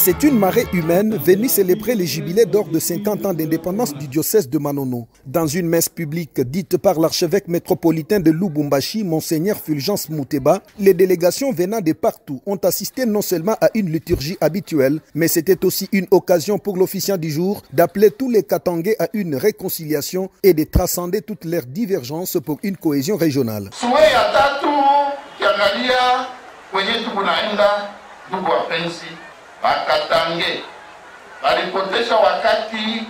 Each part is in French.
C'est une marée humaine venue célébrer les jubilés d'or de 50 ans d'indépendance du diocèse de Manono. Dans une messe publique dite par l'archevêque métropolitain de Lubumbashi, Monseigneur Fulgence Mouteba, les délégations venant de partout ont assisté non seulement à une liturgie habituelle, mais c'était aussi une occasion pour l'officiant du jour d'appeler tous les Katangais à une réconciliation et de transcender toutes leurs divergences pour une cohésion régionale. Bakatange balipotesha wakati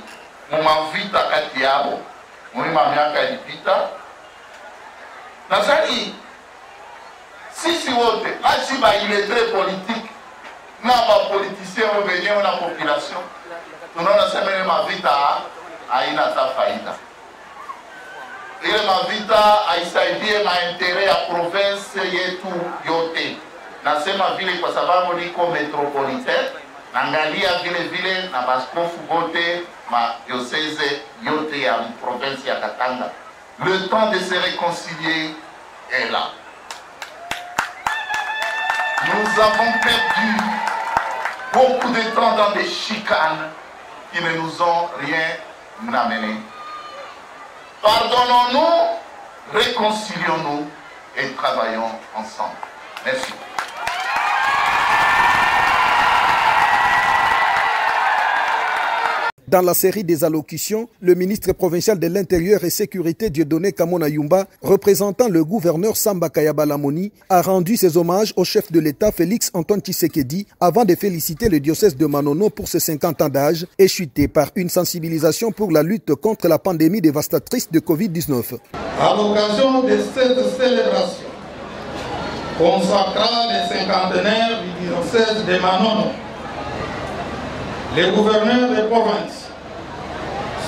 mumavita kati yabo muima miaka ilipita. Nadhani sisi wote achiba iletre politique na bapolitisien wenyewe na population tunaona sema ile mavita haina hata faida. Ile mavita haisaidie maendeleo ya province yetu yote. Nasema vile kwa sababu niko metropolitain, naangalia vile na baskofu wote ma diocèse yote ya province ya Katanga. Le temps de se réconcilier est là. Nous avons perdu beaucoup de temps dans des chicanes qui ne nous ont rien amené. Pardonnons-nous, réconcilions-nous et travaillons ensemble. Merci. Dans la série des allocutions, le ministre provincial de l'Intérieur et Sécurité Dieudonné Kamona Yumba, représentant le gouverneur Samba Kayaba Lamoni, a rendu ses hommages au chef de l'État Félix Antoine Tshisekedi avant de féliciter le diocèse de Manono pour ses 50 ans d'âge, échuté par une sensibilisation pour la lutte contre la pandémie dévastatrice de Covid-19. À l'occasion de cette célébration, consacrant les cinquantenaires du diocèse de Manono, le gouverneur de province,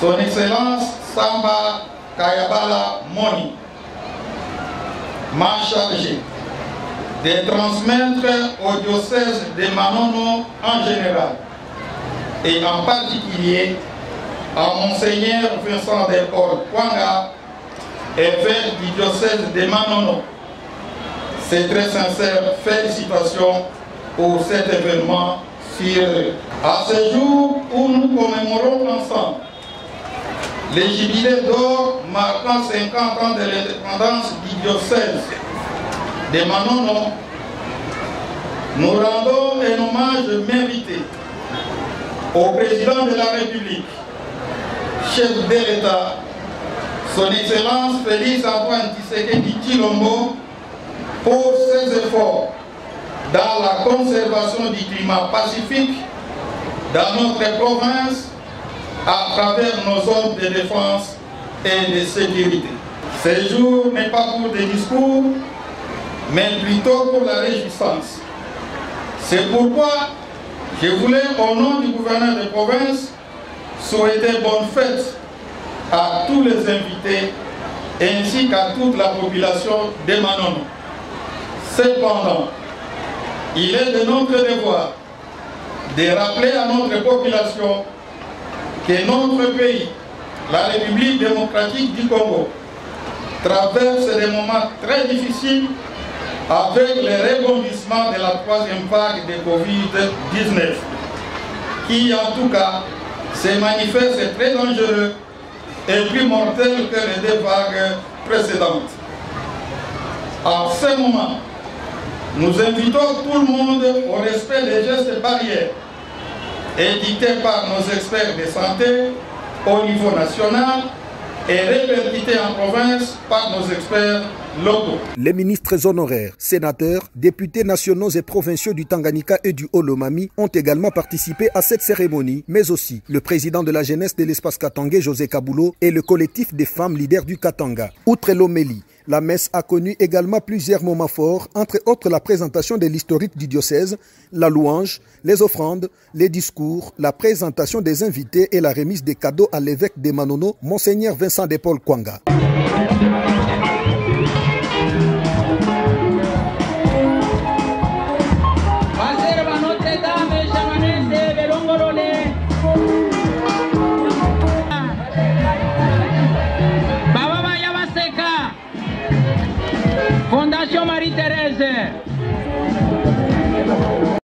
son Excellence Samba Kayabala Moni, m'a chargé de transmettre au diocèse de Manono en général et en particulier à Monseigneur Vincent de Paul Kwanga, évêque du diocèse de Manono, ces très sincères félicitations pour cet événement si heureux. À ce jour où nous commémorons ensemble les jubilés d'or marquant 50 ans de l'indépendance du diocèse de Manono, nous rendons un hommage mérité au président de la République, chef de l'État, son Excellence Félix Antoine Tshisekedi Tshilombo, pour ses efforts dans la conservation du climat pacifique dans notre province à travers nos ordres de défense et de sécurité. Ce jour n'est pas pour des discours, mais plutôt pour la réjouissance. C'est pourquoi je voulais, au nom du gouverneur de province, souhaiter bonne fête à tous les invités ainsi qu'à toute la population de Manono. Cependant, il est de notre devoir de rappeler à notre population que notre pays, la République démocratique du Congo, traverse des moments très difficiles avec le rebondissement de la troisième vague de Covid-19, qui en tout cas se manifeste très dangereux et plus mortel que les deux vagues précédentes. En ce moment, nous invitons tout le monde au respect des gestes barrières édictés par nos experts de santé au niveau national et répercutés en province par nos experts locaux. Les ministres honoraires, sénateurs, députés nationaux et provinciaux du Tanganyika et du Haut-Lomami ont également participé à cette cérémonie, mais aussi le président de la jeunesse de l'espace Katangais, José Kabulo, et le collectif des femmes leaders du Katanga. Outre l'homélie, la messe a connu également plusieurs moments forts, entre autres la présentation de l'historique du diocèse, la louange, les offrandes, les discours, la présentation des invités et la remise des cadeaux à l'évêque de Manono, Monseigneur Vincent de Paul Kwanga. Fondation Marie-Thérèse,